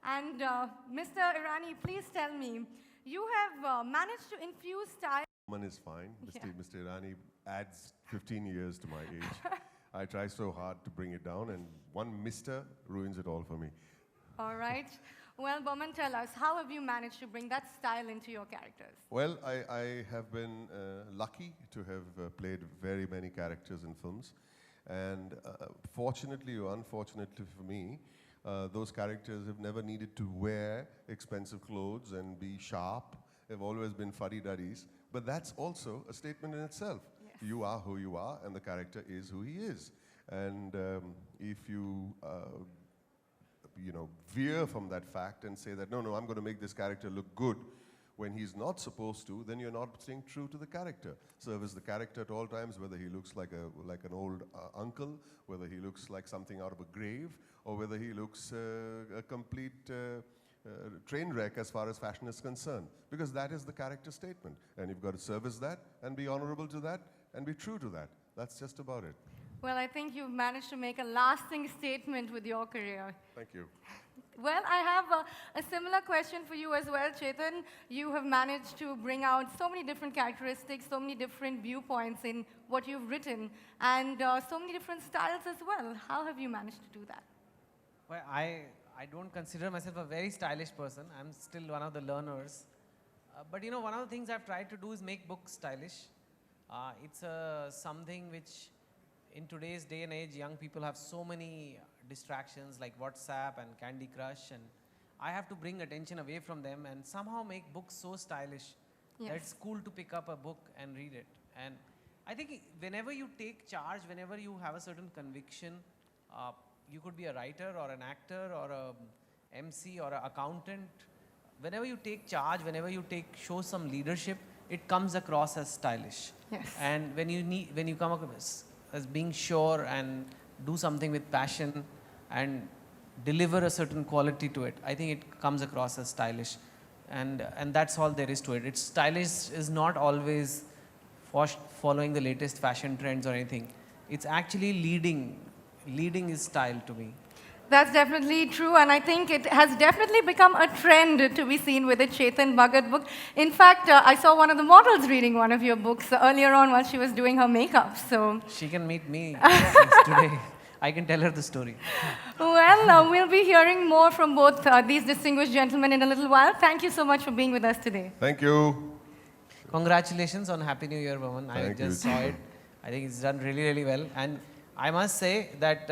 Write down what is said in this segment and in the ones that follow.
And Mr. Irani, please tell me, you have managed to infuse style. Woman is fine. Yeah. Mr. Irani adds 15 years to my age. I try so hard to bring it down, and one Mr. ruins it all for me. All right. Well, Boman, tell us, how have you managed to bring that style into your characters? Well, I have been lucky to have played very many characters in films. And fortunately or unfortunately for me, those characters have never needed to wear expensive clothes and be sharp. They've always been fuddy-duddies. But that's also a statement in itself. Yes. You are who you are, and the character is who he is. And if you veer from that fact and say that, no, I'm going to make this character look good when he's not supposed to, then you're not staying true to the character. Service the character at all times, whether he looks like an old uncle, whether he looks like something out of a grave, or whether he looks a complete train wreck as far as fashion is concerned. Because that is the character statement. And you've got to service that and be honorable to that and be true to that. That's just about it. Well, I think you've managed to make a lasting statement with your career. Thank you. Well, I have a similar question for you as well, Chetan. You have managed to bring out so many different characteristics, so many different viewpoints in what you've written, and so many different styles as well. How have you managed to do that? Well, I don't consider myself a very stylish person. I'm still one of the learners. But you know, one of the things I've tried to do is make books stylish. It's something which, in today's day and age, young people have so many distractions like WhatsApp and Candy Crush, and I have to bring attention away from them and somehow make books so stylish that it's cool to pick up a book and read it. And I think whenever you take charge, whenever you have a certain conviction, you could be a writer or an actor or a MC or an accountant. Whenever you take charge, whenever you show some leadership, it comes across as stylish. Yes. And when you come across as being sure and do something with passion and deliver a certain quality to it, I think it comes across as stylish. And that's all there is to it. It's stylish is not always following the latest fashion trends or anything. It's actually leading is style to me. That's definitely true, and I think it has definitely become a trend to be seen with the Chetan Bhagat book. In fact, I saw one of the models reading one of your books earlier on while she was doing her makeup. So she can meet me since today. I can tell her the story. Well, we'll be hearing more from both these distinguished gentlemen in a little while. Thank you so much for being with us today. Thank you. Congratulations on Happy New Year, Vaman. I just saw it. I think it's done really, really well. And I must say that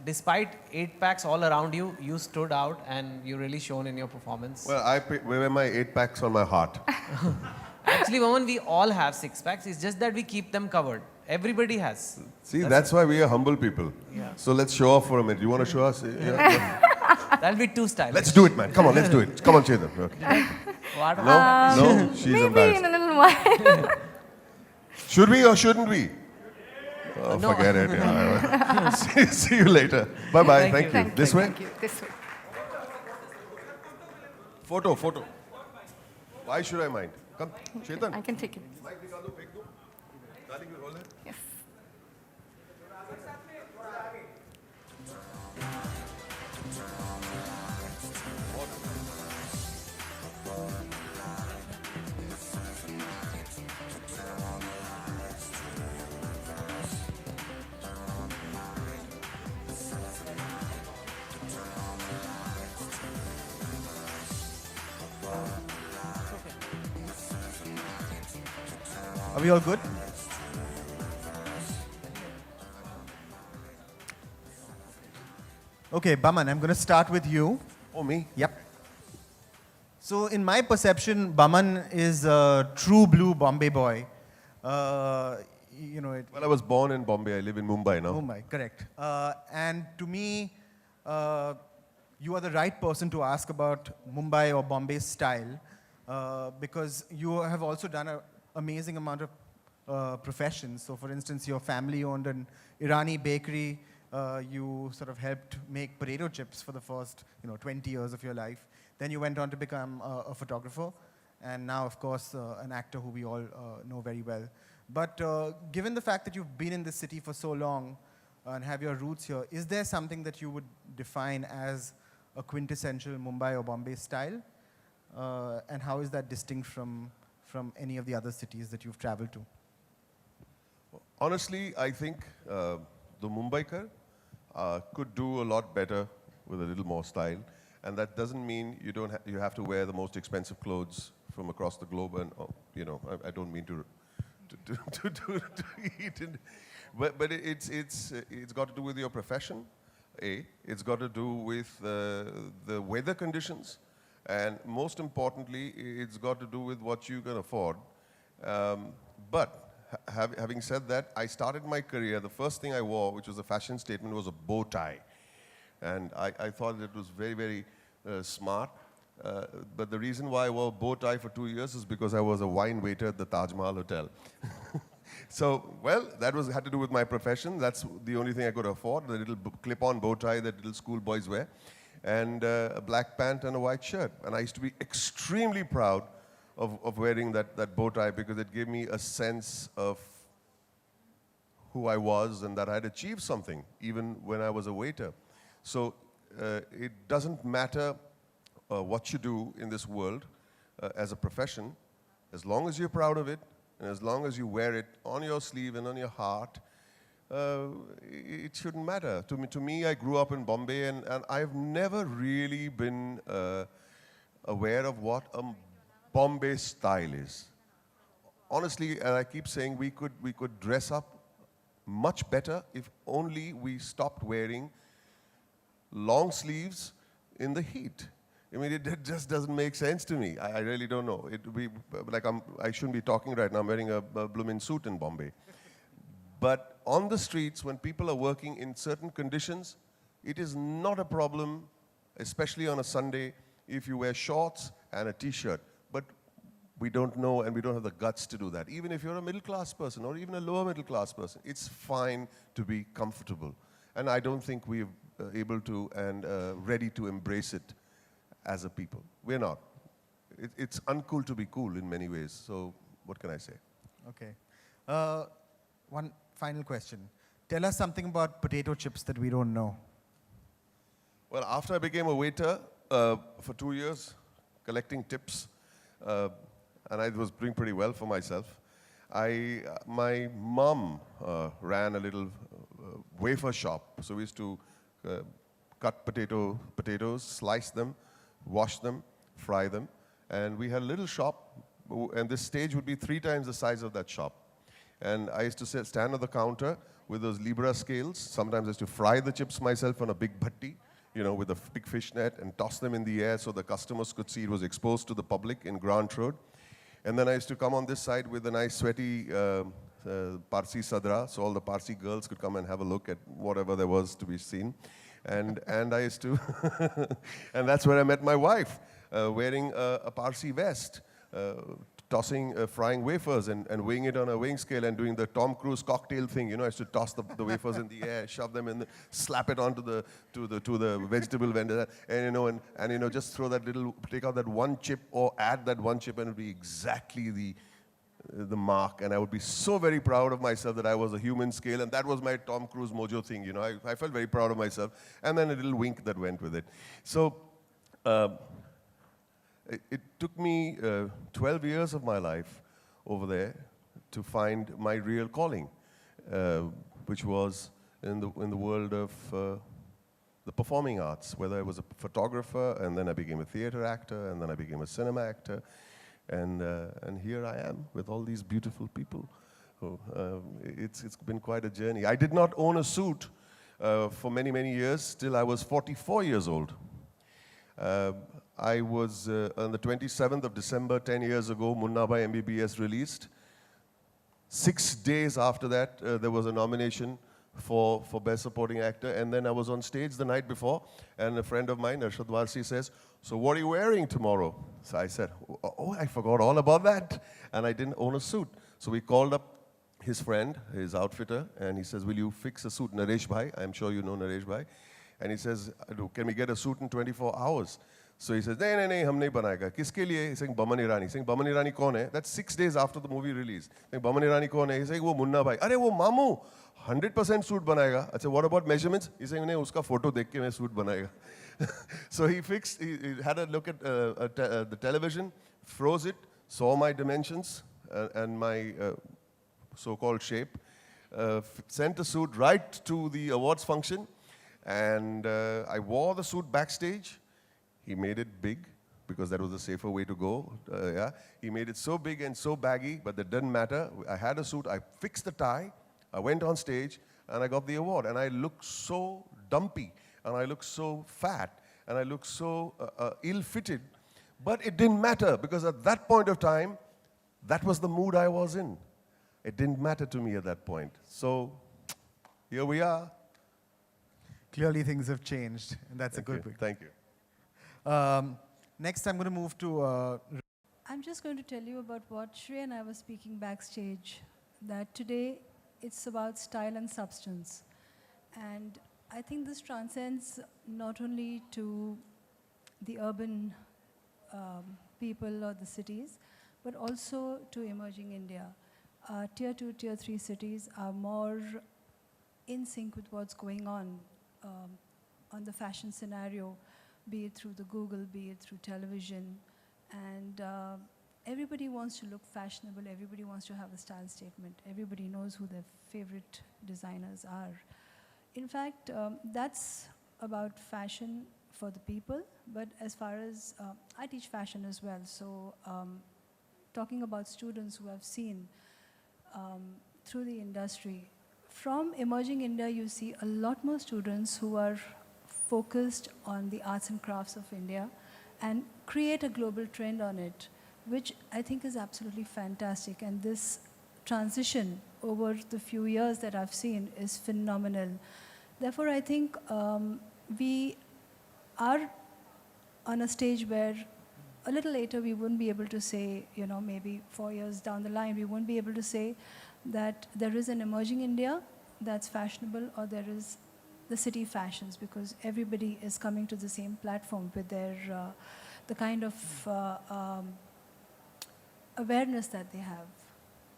despite 8 packs all around you, you stood out and you really shone in your performance. Well, I wear my 8 packs on my heart. Actually, Vaman, we all have 6 packs. It's just that we keep them covered. Everybody has. See, that's why we are humble people. Yeah. So let's show off for a minute. You want to show us? Yeah. That'll be too stylish. Let's do it, man. Come on, let's do it. Come on, Chetan. Okay. What? No, she's Maybe embarrassed. in a little while. Should we or shouldn't we? Oh, No. forget it. Yeah. See you later. Bye-bye. Thank you. Thank This you, way? Thank you. This way. Photo. Why should I mind? Come, Chetan. I can take it. Mic निकाल दो, फेंक दो. Darling, you hold it. Yes. Are we all good? Okay, Baman, I'm going to start with you. Oh, me? Yep. So, in my perception, Baman is a true blue Bombay boy. Well, I was born in Bombay. I live in Mumbai now. Mumbai, correct. And to me, you are the right person to ask about Mumbai or Bombay style because you have also done an amazing amount of professions. So, for instance, your family owned an Irani bakery. You sort of helped make potato chips for the first 20 years of your life. Then you went on to become a photographer. And now, of course, an actor who we all know very well. But given the fact that you've been in this city for so long and have your roots here, is there something that you would define as a quintessential Mumbai or Bombay style? And how is that distinct from any of the other cities that you've traveled to? Honestly, I think the Mumbaikar could do a lot better with a little more style, and that doesn't mean you have to wear the most expensive clothes from across the globe. And I don't mean to eat it, but it's got to do with your profession. It's got to do with the weather conditions, and most importantly, it's got to do with what you can afford. But having said that, I started my career, the first thing I wore, which was a fashion statement, was a bow tie. And I thought it was very, very smart. But the reason why I wore a bow tie for 2 years is because I was a wine waiter at the Taj Mahal Hotel. So, well, that had to do with my profession. That's the only thing I could afford, the little clip-on bow tie that little schoolboys wear, and a black pant and a white shirt. And I used to be extremely proud of wearing that bow tie because it gave me a sense of who I was and that I had achieved something, even when I was a waiter. So it doesn't matter what you do in this world as a profession, as long as you're proud of it, and as long as you wear it on your sleeve and on your heart, it shouldn't matter. To me, I grew up in Bombay, and I've never really been aware of what a Bombay style is. Honestly, and I keep saying we could dress up much better if only we stopped wearing long sleeves in the heat. I mean, it just doesn't make sense to me. I really don't know. I shouldn't be talking right now. I'm wearing a blooming suit in Bombay. But on the streets, when people are working in certain conditions, it is not a problem, especially on a Sunday, if you wear shorts and a t-shirt. But we don't know, and we don't have the guts to do that. Even if you're a middle-class person or even a lower middle-class person, it's fine to be comfortable. And I don't think we're able to and ready to embrace it as a people. We're not. It's uncool to be cool in many ways. So what can I say? Okay. One final question. Tell us something about potato chips that we don't know. Well, after I became a waiter for 2 years, collecting tips, and I was doing pretty well for myself, my mom ran a little wafer shop. So we used to cut potatoes, slice them, wash them, fry them, and we had a little shop, and this stage would be 3 times the size of that shop. And I used to stand on the counter with those Libra scales. Sometimes I used to fry the chips myself on a big bhatti, with a big fish net, and toss them in the air so the customers could see it was exposed to the public in Grant Road. And then I used to come on this side with a nice sweaty Parsi sadra, so all the Parsi girls could come and have a look at whatever there was to be seen. And I used to, and that's where I met my wife, wearing a Parsi vest, frying wafers and weighing it on a weighing scale and doing the Tom Cruise cocktail thing. I used to toss the wafers in the air, shove them in, slap it onto to the vegetable vendor, and just take out that one chip or add that one chip, and it'd be exactly the mark. And I would be so very proud of myself that I was a human scale, and that was my Tom Cruise mojo thing. I felt very proud of myself, and then a little wink that went with it. So. It took me 12 years of my life over there to find my real calling, which was in the world of the performing arts, whether I was a photographer, and then I became a theater actor, and then I became a cinema actor, and here I am with all these beautiful people. It's been quite a journey. I did not own a suit for many, many years till I was 44 years old. I was, on the 27th of December, 10 years ago, Munna Bhai MBBS released. 6 days after that, there was a nomination for Best Supporting Actor, and then I was on stage the night before, and a friend of mine, Arshad Warsi, says, "So what are you wearing tomorrow?" So I said, "Oh, I forgot all about that," and I didn't own a suit. So we called up his friend, his outfitter, and he says, "Will you fix a suit?" Naresh Bhai, I'm sure you know Naresh Bhai. And he says, "Can we get a suit in 24 hours? So he says, "No, hum nahi banayega." Kiske liye? He's saying, "Baman Irani." He's saying, "Baman Irani kaun hai?" That's 6 days after the movie release. Saying, "Baman Irani kaun hai?" He's saying, "Wo Munna Bhai." "Arey, wo Mamu, 100% suit banayega." I said, "What about measurements?" He's saying, "Nahi, uska photo dekh ke main suit banayega." So he he had a look at the television, froze it, saw my dimensions and my so-called shape, sent the suit right to the awards function, and I wore the suit backstage. He made it big because that was the safer way to go. Yeah, he made it so big and so baggy, but that didn't matter. I had a suit. I fixed the tie. I went on stage and I got the award. And I looked so dumpy, and I looked so fat, and I looked so ill-fitted. But it didn't matter because at that point of time, that was the mood I was in. It didn't matter to me at that point. So here we are. Clearly things have changed, and that's a good thing. Thank you. Next, I'm going to move to I'm just going to tell you about what Shrey and I were speaking backstage, that today it's about style and substance. And I think this transcends not only to the urban people or the cities, but also to emerging India. Tier 2, Tier 3 cities are more in sync with what's going on the fashion scenario, be it through the Google, be it through television. And everybody wants to look fashionable, everybody wants to have a style statement, everybody knows who their favorite designers are. In fact, that's about fashion for the people, but as far as, I teach fashion as well, so talking about students who have seen through the industry, from emerging India you see a lot more students who are focused on the arts and crafts of India and create a global trend on it, which I think is absolutely fantastic. And this transition over the few years that I've seen is phenomenal. Therefore, I think we are on a stage where a little later we wouldn't be able to say, you know, maybe 4 years down the line, we won't be able to say that there is an emerging India that's fashionable or there is the city fashions, because everybody is coming to the same platform with their, the kind of awareness that they have.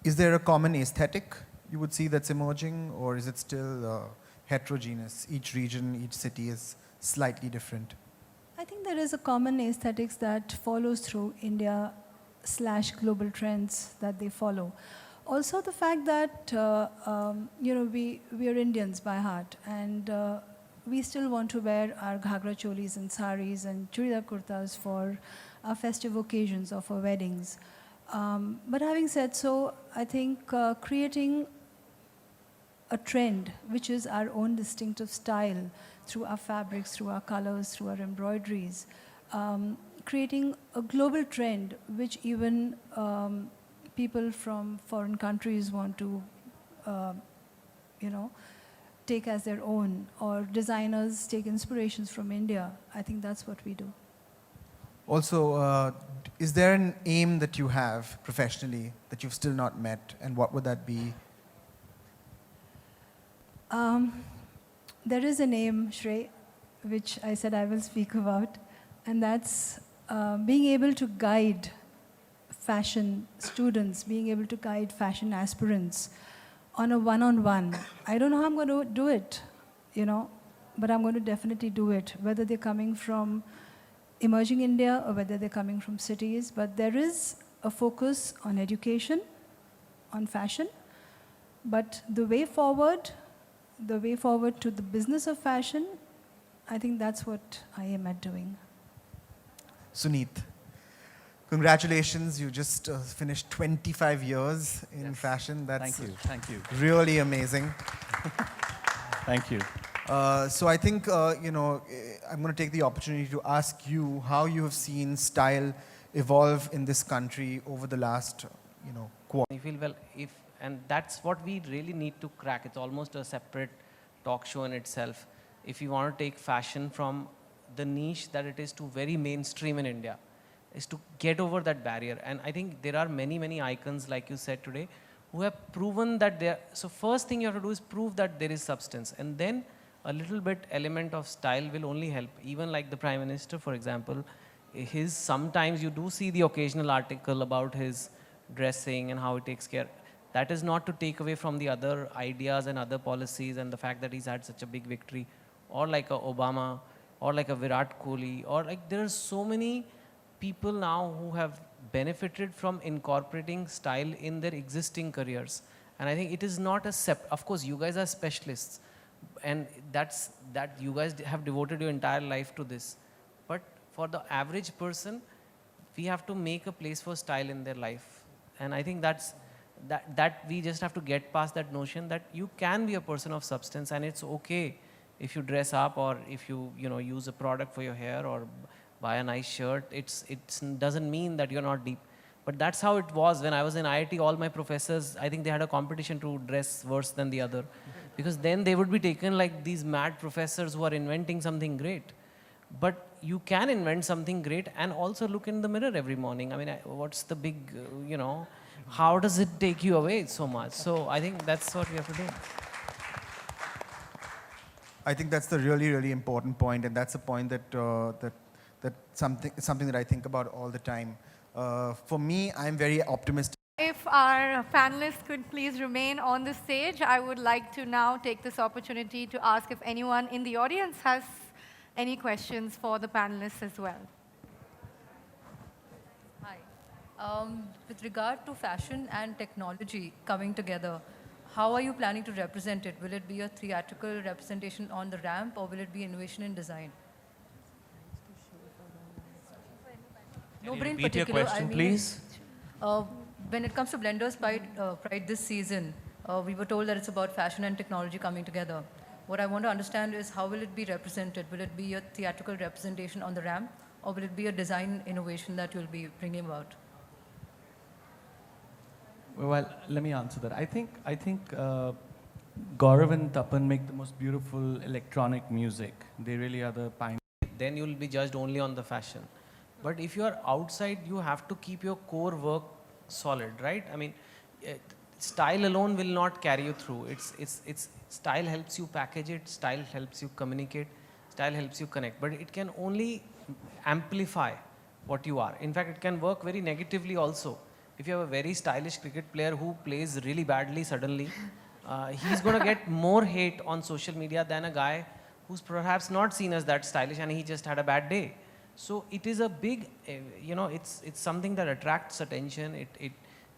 Is there a common aesthetic you would see that's emerging, or is it still heterogeneous? Each region, each city is slightly different. I think there is a common aesthetics that follows through India/global trends that they follow. Also the fact that, you know, we are Indians by heart, and we still want to wear our ghagra cholis and saris and churidar kurtas for our festive occasions or for weddings. But having said so, I think creating a trend which is our own distinctive style through our fabrics, through our colors, through our embroideries, creating a global trend which even people from foreign countries want to, you know, take as their own, or designers take inspirations from India. I think that's what we do. Also, is there an aim that you have professionally that you've still not met, and what would that be? There is a name, Shrey, which I said I will speak about, and that's being able to guide fashion students, being able to guide fashion aspirants on a one-on-one. I don't know how I'm going to do it, you know, but I'm going to definitely do it, whether they're coming from emerging India or whether they're coming from cities. But there is a focus on education, on fashion, but the way forward to the business of fashion, I think that's what I aim at doing. Suneet, congratulations. You just finished 25 years in fashion. That's Thank you. really amazing. Thank you. So I think, you know, I'm going to take the opportunity to ask you how you have seen style evolve in this country over the last, you know, quarter. I feel, well, and that's what we really need to crack. It's almost a separate talk show in itself. If you want to take fashion from the niche that it is to very mainstream in India, is to get over that barrier. And I think there are many, many icons, like you said today, who have proven that they're, so first thing you have to do is prove that there is substance. And then a little bit element of style will only help. Even like the Prime Minister, for example, sometimes you do see the occasional article about his dressing and how he takes care. That is not to take away from the other ideas and other policies and the fact that he's had such a big victory. Or like a Obama, or like a Virat Kohli, or like there are so many people now who have benefited from incorporating style in their existing careers. And I think it is not a of course you guys are specialists, and that you guys have devoted your entire life to this. But for the average person, we have to make a place for style in their life. And I think that we just have to get past that notion that you can be a person of substance, and it's okay if you dress up, or if you use a product for your hair, or buy a nice shirt. It doesn't mean that you're not deep. But that's how it was when I was in IIT. All my professors, I think they had a competition to dress worse than the other, because then they would be taken like these mad professors who are inventing something great. But you can invent something great and also look in the mirror every morning. I mean, what's the big, how does it take you away so much? So I think that's what we have to do. I think that's the really, really important point, and that's a point that something that I think about all the time. For me, I'm very optimistic. If our panelists could please remain on the stage, I would like to now take this opportunity to ask if anyone in the audience has any questions for the panelists as well. Hi. With regard to fashion and technology coming together, how are you planning to represent it? Will it be a theatrical representation on the ramp, or will it be innovation in design? Nobody in Repeat your particular. question, I mean, please. When it comes to Blenders Pride this season, we were told that it's about fashion and technology coming together. What I want to understand is, how will it be represented? Will it be a theatrical representation on the ramp, or will it be a design innovation that you'll be bringing about? Well, let me answer that. I think Gaurav and Tapan make the most beautiful electronic music. They really are the pioneers. Then you'll be judged only on the fashion. But if you are outside, you have to keep your core work solid, right? I mean, style alone will not carry you through. It's style helps you package it, style helps you communicate, style helps you connect. But it can only amplify what you are. In fact, it can work very negatively also. If you have a very stylish cricket player who plays really badly suddenly, he's going to get more hate on social media than a guy who's perhaps not seen as that stylish and he just had a bad day. So it is a big, it's something that attracts attention,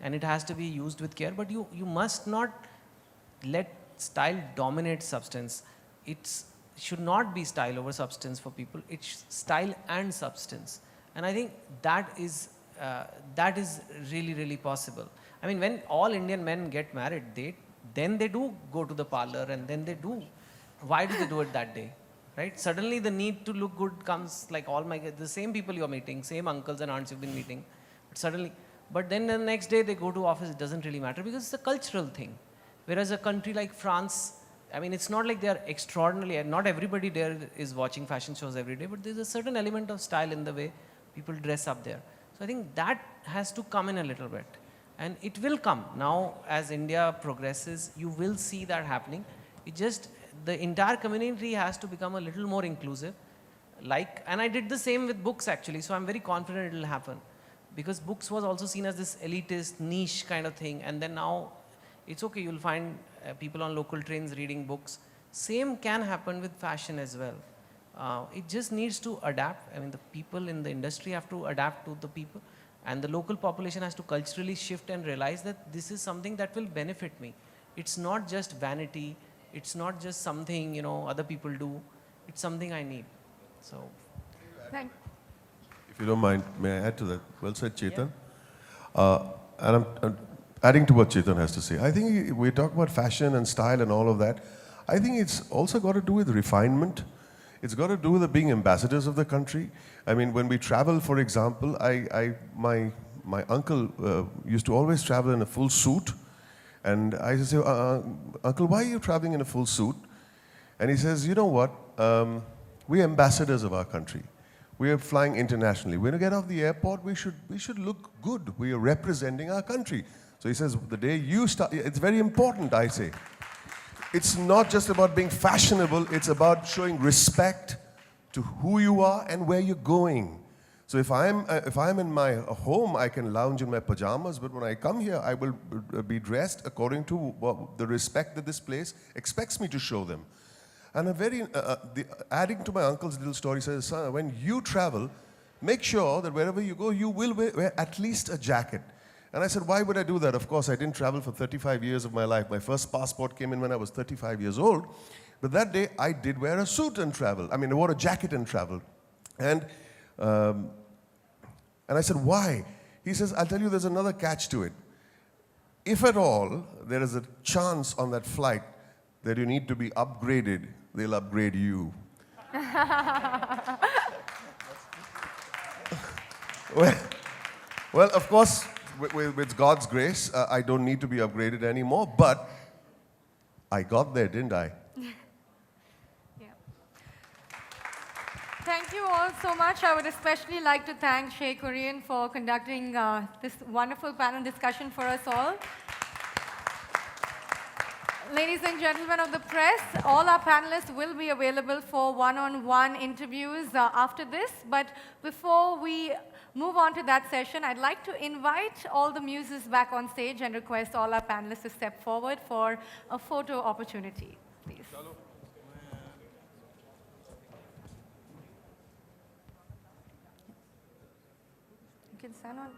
and it has to be used with care. But you must not let style dominate substance. It should not be style over substance for people. It's style and substance. And I think that is really, really possible. I mean, when all Indian men get married, then they do go to the parlor, and then they do. Why do they do it that day? Right? Suddenly the need to look good comes, like the same people you're meeting, same uncles and aunts you've been meeting. But then the next day they go to office, it doesn't really matter, because it's a cultural thing. Whereas a country like France, I mean, it's not like they are extraordinarily, not everybody there is watching fashion shows every day, but there's a certain element of style in the way people dress up there. So I think that has to come in a little bit. And it will come. Now, as India progresses, you will see that happening. The entire community has to become a little more inclusive. And I did the same with books actually, so I'm very confident it will happen. Because books was also seen as this elitist, niche kind of thing, and then now it's okay, you'll find people on local trains reading books. Same can happen with fashion as well. It just needs to adapt. I mean, the people in the industry have to adapt to the people, and the local population has to culturally shift and realize that this is something that will benefit me. It's not just vanity. It's not just something, other people do. It's something I need. So. If you don't mind, may I add to that? Well said, Chetan. And I'm adding to what Chetan has to say. I think we talk about fashion and style and all of that. I think it's also got to do with refinement. It's got to do with being ambassadors of the country. I mean, when we travel, for example, my uncle used to always travel in a full suit. And I used to say, Uncle, why are you traveling in a full suit? And he says, you know what? We're ambassadors of our country. We are flying internationally. When we get off the airport, we should look good. We are representing our country. So he says, the day you start, it's very important, I say. It's not just about being fashionable. It's about showing respect to who you are and where you're going. So if I'm in my home, I can lounge in my pajamas, but when I come here, I will be dressed according to the respect that this place expects me to show them. And adding to my uncle's little story, says, son, when you travel, make sure that wherever you go, you will wear at least a jacket. And I said, why would I do that? Of course, I didn't travel for 35 years of my life. My first passport came in when I was 35 years old. But that day, I did wear a suit and travel. I mean, I wore a jacket and traveled. And I said, why? He says, I'll tell you, there's another catch to it. If at all there is a chance on that flight that you need to be upgraded, they'll upgrade you. Well, of course, with God's grace, I don't need to be upgraded anymore, but I got there, didn't I? Yeah. Thank you all so much. I would especially like to thank Shea Korean for conducting this wonderful panel discussion for us all. Ladies and gentlemen of the press, all our panelists will be available for one-on-one interviews after this. But before we move on to that session, I'd like to invite all the muses back on stage and request all our panelists to step forward for a photo opportunity, please. You can stand on.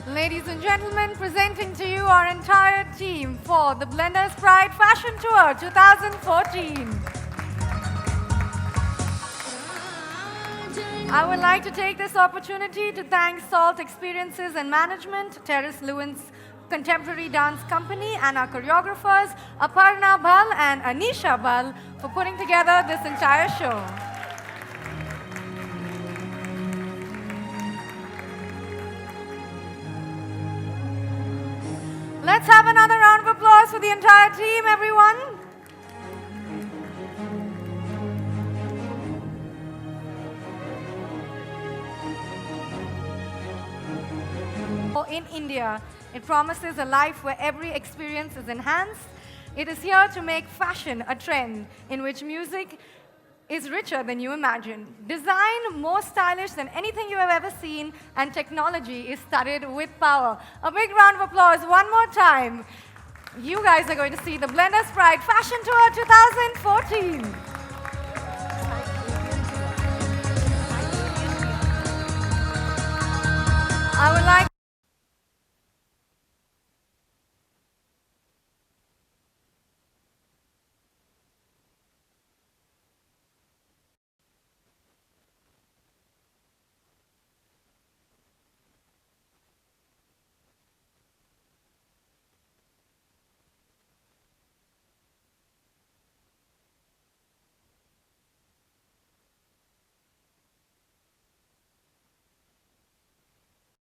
Ladies and gentlemen, presenting to you our entire team for the Blenders Pride Fashion Tour 2014. I would like to take this opportunity to thank Salt Experiences and Management, Terrace Lewin's Contemporary Dance Company, and our choreographers, Aparna Bal and Anisha Bal, for putting together this entire show. Let's have another round of applause for the entire team, everyone. In India, it promises a life where every experience is enhanced. It is here to make fashion a trend in which music is richer than you imagine. Design more stylish than anything you have ever seen, and technology is studded with power. A big round of applause one more time. You guys are going to see the Blenders Pride Fashion Tour 2014. I would like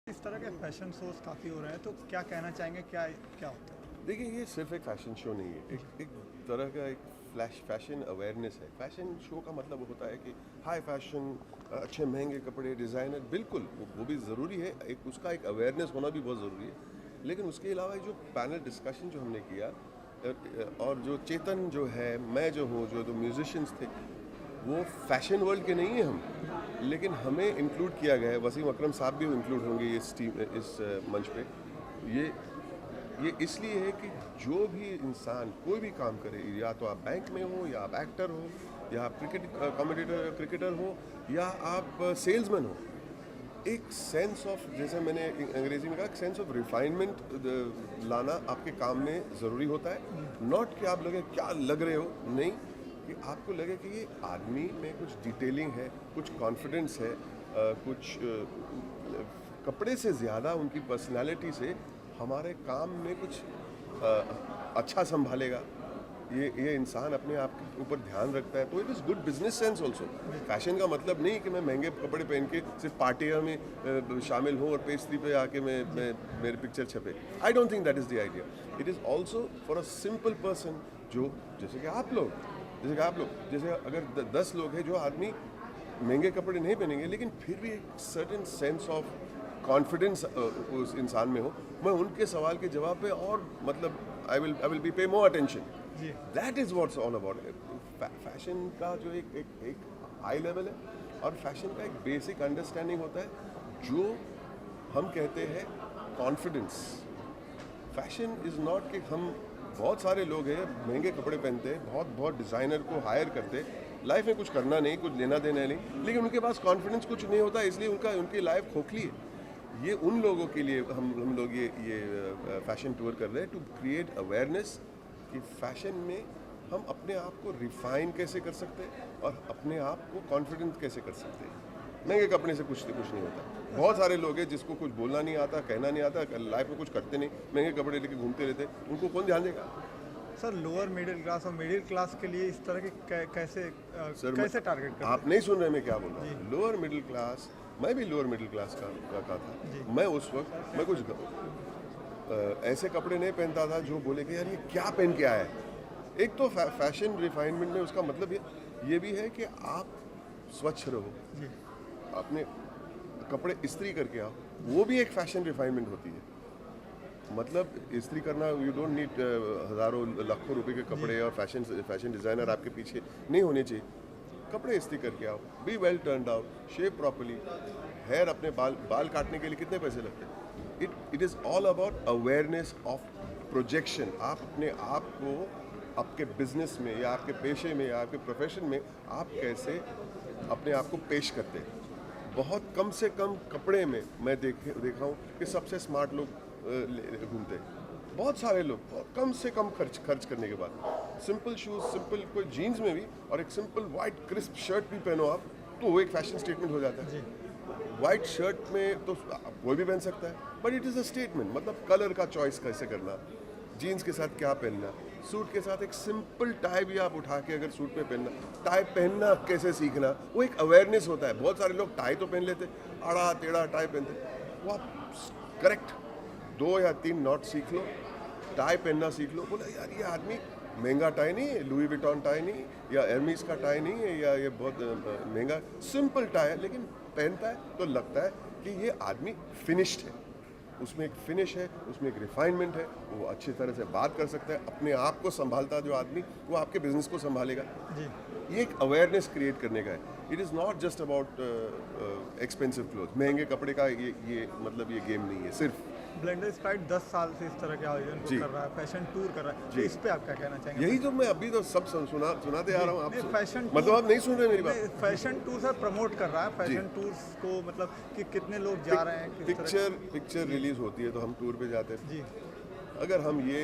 इस तरह के fashion shows काफ़ी हो रहे हैं, तो क्या कहना चाहेंगे, क्या क्या होता है? देखिए, ये सिर्फ एक फैशन शो नहीं है, एक तरह का एक फैशन अवेयरनेस है। फैशन शो का मतलब होता है कि हाई फैशन, अच्छे महंगे कपड़े, डिज़ाइनर, बिल्कुल वो भी ज़रूरी है, उसका एक अवेयरनेस होना भी बहुत ज़रूरी है। लेकिन उसके अलावा जो पैनल डिस्कशन जो हमने किया, और जो चेतन जो है, मैं जो हूँ, जो म्यूजिशियंस थे, वो फैशन वर्ल्ड के नहीं हैं हम, लेकिन हमें इंक्लूड किया गया है। वसीम अकरम साहब भी इंक्लूड होंगे इस मंच पे। ये इसलिए है कि जो भी इंसान कोई भी काम करे, या तो आप बैंक में हो, या आप एक्टर हो, या आप क्रिकेटर हो, या आप सेल्समैन हो, एक सेंस ऑफ, जैसे मैंने अंग्रेजी में कहा, सेंस ऑफ रिफाइनमेंट लाना आपके काम में ज़रूरी होता है। नॉट कि आप लगे क्या लग रहे हो, नहीं, कि आपको लगे कि ये आदमी में कुछ डिटेलिंग है, कुछ कॉन्फिडेंस है, कुछ कपड़े से ज़्यादा उनकी पर्सनालिटी से हमारे काम में कुछ अच्छा संभालेगा। ये इंसान अपने आप के ऊपर ध्यान रखता है, तो it is good business sense also. Fashion का मतलब नहीं कि मैं महंगे कपड़े पहन के सिर्फ पार्टियाँ में शामिल हूँ और पेज 3 पे आके मेरे पिक्चर छपे। I don't think that is the idea. It is also for a simple person, जो जैसे आप लोग, जैसे अगर 10 लोग हैं, जो आदमी महंगे कपड़े नहीं पहनेंगे लेकिन फिर भी एक सर्टेन सेंस ऑफ कॉन्फिडेंस उस इंसान में हो, मैं उनके सवाल के जवाब पे और मतलब आई विल बी पे more attention. That is what's all about. Fashion का जो एक हाई लेवल है, और फैशन का एक बेसिक अंडरस्टैंडिंग होता है जो हम कहते हैं कॉन्फिडेंस। फैशन इज़ नॉट कि हम, बहुत सारे लोग हैं महंगे कपड़े पहनते हैं, बहुत डिज़ाइनर को हायर करते, लाइफ में कुछ करना नहीं, कुछ लेना देना नहीं, लेकिन उनके पास कॉन्फिडेंस कुछ नहीं होता, इसलिए उनकी लाइफ खोखली है। ये उन लोगों के लिए हम लोग ये फैशन टूर कर रहे हैं, टू क्रिएट अवेयरनेस कि फैशन में हम अपने आप को रिफाइन कैसे कर सकते हैं और अपने आप को कॉन्फिडेंट कैसे कर सकते हैं। महंगे कपड़े से कुछ नहीं होता। बहुत सारे लोग हैं जिसको कुछ बोलना नहीं आता, कहना नहीं आता, लाइफ में कुछ करते नहीं, महंगे कपड़े लेके घूमते रहते, उनको कौन ध्यान देगा? सर लोअर मिडिल क्लास और मिडिल क्लास के लिए इस तरह के कैसे टारगेट करते हैं? आप नहीं सुन रहे मैं क्या बोल रहा हूँ? लोअर मिडिल क्लास, मैं भी लोअर मिडिल क्लास का था। मैं उस वक्त मैं कुछ ऐसे कपड़े नहीं पहनता था जो बोले कि यार ये क्या पहन के आया है। एक तो फैशन रिफाइनमेंट में उसका मतलब ये भी है कि आप स्वच्छ रहो, अपने कपड़े इस्त्री करके आओ, वो भी एक फैशन रिफाइनमेंट होती है। मतलब इस्त्री करना, यू डोंट नीड हज़ारों लाखों रुपए के कपड़े और फैशन डिज़ाइनर आपके पीछे नहीं होने चाहिए। कपड़े इस्त्री करके आओ, be well turned out, shape properly. Hair, अपने बाल काटने के लिए कितने पैसे लगते हैं? It is all about awareness of projection. आप अपने आप को आपके बिजनेस में या आपके पेशे में या आपके प्रोफेशन में आप कैसे अपने आप को पेश करते हैं। बहुत कम से कम कपड़े में मैं देखा हूँ कि सबसे स्मार्ट लोग घूमते हैं। बहुत सारे लोग बहुत कम से कम खर्च करने के बाद सिंपल शूज़, सिंपल कोई जीन्स में भी, और एक सिंपल वाइट क्रिस्प शर्ट भी पहनो आप, तो वो एक फैशन स्टेटमेंट हो जाता है। वाइट शर्ट में तो कोई भी पहन सकता है, but it is a statement. मतलब कलर का चॉइस कैसे करना, जीन्स के साथ क्या पहनना, सूट के साथ एक सिंपल टाई भी आप उठा के अगर सूट पे पहनना, टाई पहनना कैसे सीखना, वो एक अवेयरनेस होता है। बहुत सारे लोग टाई तो पहन लेते, आड़ा टेढ़ा टाई पहनते, वो आप करेक्ट 2 या 3 नॉट सीख लो, टाई पहनना सीख लो। बोला यार ये आदमी महंगा टाई नहीं है, लुई विटॉन टाई नहीं, या एर्मीज का टाई नहीं है, या ये बहुत महंगा सिंपल टाई है, लेकिन पहनता है तो लगता है कि ये आदमी फिनिश्ड है, उसमें एक फिनिश है, उसमें एक रिफाइनमेंट है, वो अच्छी तरह से बात कर सकता है, अपने आप को संभालता जो आदमी, वो आपके बिजनेस को संभालेगा। ये एक अवेयरनेस क्रिएट करने का है। It is not just about expensive cloth. महंगे कपड़े का ये मतलब ये गेम नहीं है। सिर्फ ब्लेंडर स्प्राइट 10 साल से इस तरह के आयोजन को कर रहा है, फैशन टूर कर रहा है, तो इस पे आप क्या कहना चाहेंगे? यही तो मैं अभी तो सब सुनाते आ रहा हूँ नहीं, आपसे। फैशन मतलब आप नहीं सुन रहे मेरी बात। फैशन टूर सर प्रमोट कर रहा है, फैशन टूर्स को, मतलब कि कितने लोग जा रहे हैं, किस तरह पिक्चर रिलीज होती है तो हम टूर पे जाते हैं। जी अगर हम ये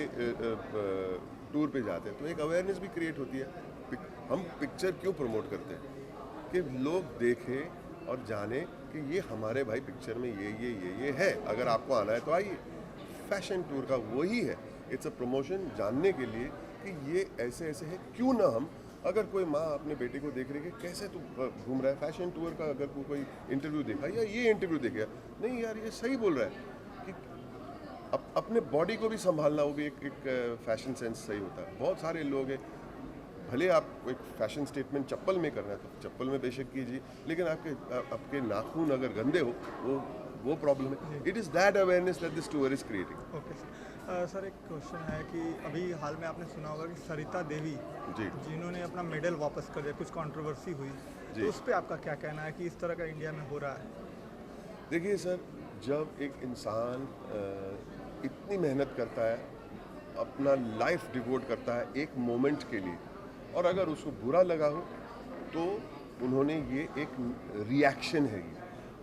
टूर पे जाते हैं तो एक अवेयरनेस भी क्रिएट होती है। हम पिक्चर क्यों प्रमोट करते हैं? कि लोग देखें और जाने कि ये हमारे भाई पिक्चर में ये है, अगर आपको आना है तो आइए। फैशन टूर का वही है, इट्स अ प्रमोशन, जानने के लिए कि ये ऐसे है। क्यों ना हम, अगर कोई माँ अपने बेटे को देख रही है कि कैसे तू घूम रहा है, फैशन टूर का अगर कोई इंटरव्यू देखा या ये इंटरव्यू देखा, नहीं यार ये सही बोल रहा है कि अपने बॉडी को भी संभालना, वो भी एक फैशन सेंस सही होता है। बहुत सारे लोग हैं, भले आप एक फैशन स्टेटमेंट चप्पल में करना है तो चप्पल में बेशक कीजिए, लेकिन आपके नाखून अगर गंदे हो वो प्रॉब्लम है। It is that awareness that this tour is creating. Okay sir. Sir एक क्वेश्चन है कि अभी हाल में आपने सुना होगा कि सरिता देवी जी जिन्होंने अपना मेडल वापस कर दिया, कुछ कंट्रोवर्सी हुई, जी। तो उस पर आपका क्या कहना है कि इस तरह का इंडिया में हो रहा है? देखिए सर, जब एक इंसान इतनी मेहनत करता है, अपना लाइफ डिवोट करता है एक मोमेंट के लिए, और अगर उसको बुरा लगा हो तो उन्होंने ये एक रिएक्शन है।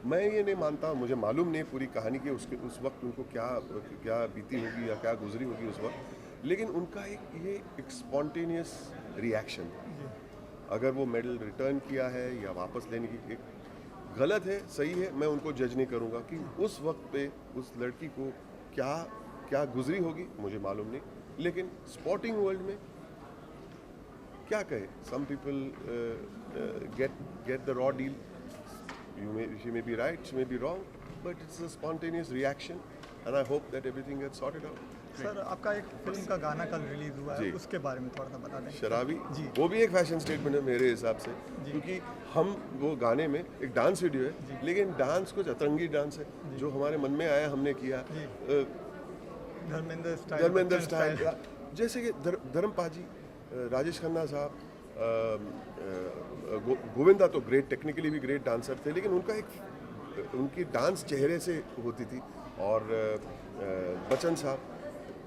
मैं ये नहीं मानता, मुझे मालूम नहीं पूरी कहानी की उसके उस वक्त उनको क्या बीती होगी या क्या गुजरी होगी उस वक्त, लेकिन उनका एक स्पॉन्टेनियस रिएक्शन। अगर वो मेडल रिटर्न किया है या वापस लेने की, एक गलत है सही है, मैं उनको जज नहीं करूँगा कि उस वक्त पे उस लड़की को क्या गुजरी होगी, मुझे मालूम नहीं। लेकिन स्पोर्टिंग वर्ल्ड में क्या कहे, some people get the raw deal, she may be right, she may be wrong, but it's a spontaneous reaction and I hope that everything gets sorted out. Sir आपका एक फिल्म का गाना कल release हुआ है, जी। उसके बारे में थोड़ा सा बता दें। शराबी, जी। वो भी एक फैशन स्टेटमेंट है मेरे हिसाब से, क्योंकि हम वो गाने में एक डांस वीडियो है, लेकिन डांस कुछ अतरंगी डांस है जो हमारे मन में आया हमने किया। धर्मेंद्र धर्मेंद्र बच्चन स्टाइल, जैसे कि धर्म पाजी, राजेश खन्ना साहब, गोविंदा तो ग्रेट, टेक्निकली भी ग्रेट डांसर थे, लेकिन उनकी डांस चेहरे से होती थी। और बच्चन साहब,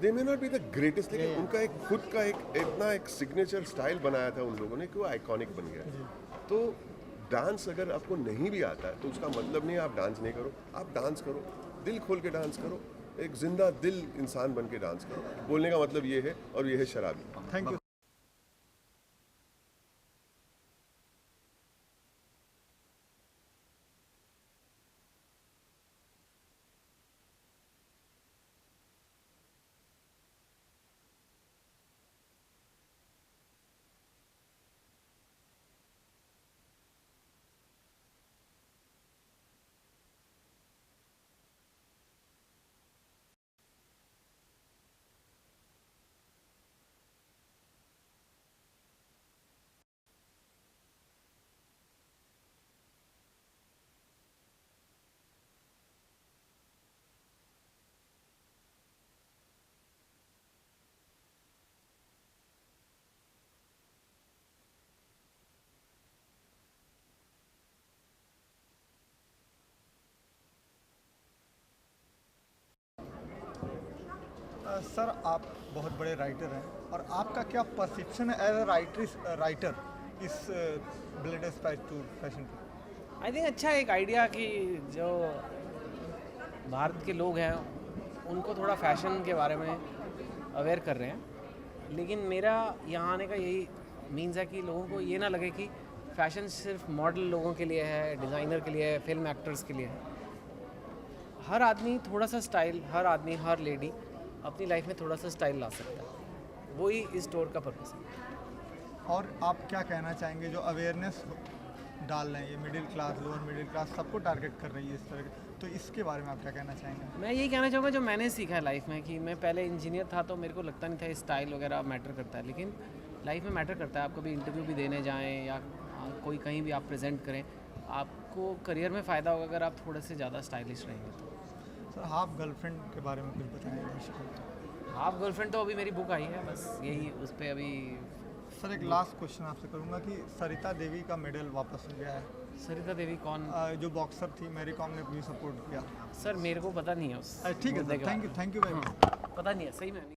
they may not be the greatest, लेकिन उनका एक खुद का इतना एक सिग्नेचर स्टाइल बनाया था उन लोगों ने कि वो आइकॉनिक बन गया। तो डांस अगर आपको नहीं भी आता है तो उसका मतलब नहीं आप डांस नहीं करो, आप डांस करो, दिल खोल के डांस करो, एक जिंदा दिल इंसान बन के डांस करो। बोलने का मतलब ये है, और ये है शराबी। Thank you. सर आप बहुत बड़े राइटर हैं, और आपका क्या परसेप्शन है एज अ राइटर इस blade spice tour fashion tour? I think अच्छा एक आइडिया कि जो भारत के लोग हैं उनको थोड़ा फैशन के बारे में अवेयर कर रहे हैं, लेकिन मेरा यहाँ आने का यही मीन्स है कि लोगों को ये ना लगे कि फ़ैशन सिर्फ मॉडल लोगों के लिए है, डिज़ाइनर के लिए है, फिल्म एक्टर्स के लिए है। हर आदमी थोड़ा सा स्टाइल, हर आदमी, हर लेडी अपनी लाइफ में थोड़ा सा स्टाइल ला सकता है, वही इस स्टोर का पर्पस है। और आप क्या कहना चाहेंगे जो अवेयरनेस डाल रहे हैं, ये middle class, lower middle class सबको टारगेट कर रही है इस तरह के, तो इसके बारे में आप क्या कहना चाहेंगे? मैं यही कहना चाहूँगा जो मैंने सीखा है लाइफ में, कि मैं पहले इंजीनियर था तो मेरे को लगता नहीं था स्टाइल वगैरह मैटर करता है, लेकिन लाइफ में मैटर करता है। आप कभी इंटरव्यू भी देने जाएँ या कोई कहीं भी आप प्रेजेंट करें, आपको करियर में फ़ायदा होगा अगर आप थोड़े से ज़्यादा स्टाइलिश रहेंगे तो। सर हाफ गर्लफ्रेंड के बारे में कुछ बताएंगे? हाफ गर्लफ्रेंड तो अभी मेरी बुक आई है, बस यही उस पर अभी। सर एक लास्ट क्वेश्चन आपसे करूंगा कि सरिता देवी का मेडल वापस हो गया है। सरिता देवी कौन? जो बॉक्सर थी, मैरी कॉम ने भी सपोर्ट किया। सर मेरे को पता नहीं है उस ठीक है sir, thank you very much. पता नहीं है, सही में नहीं।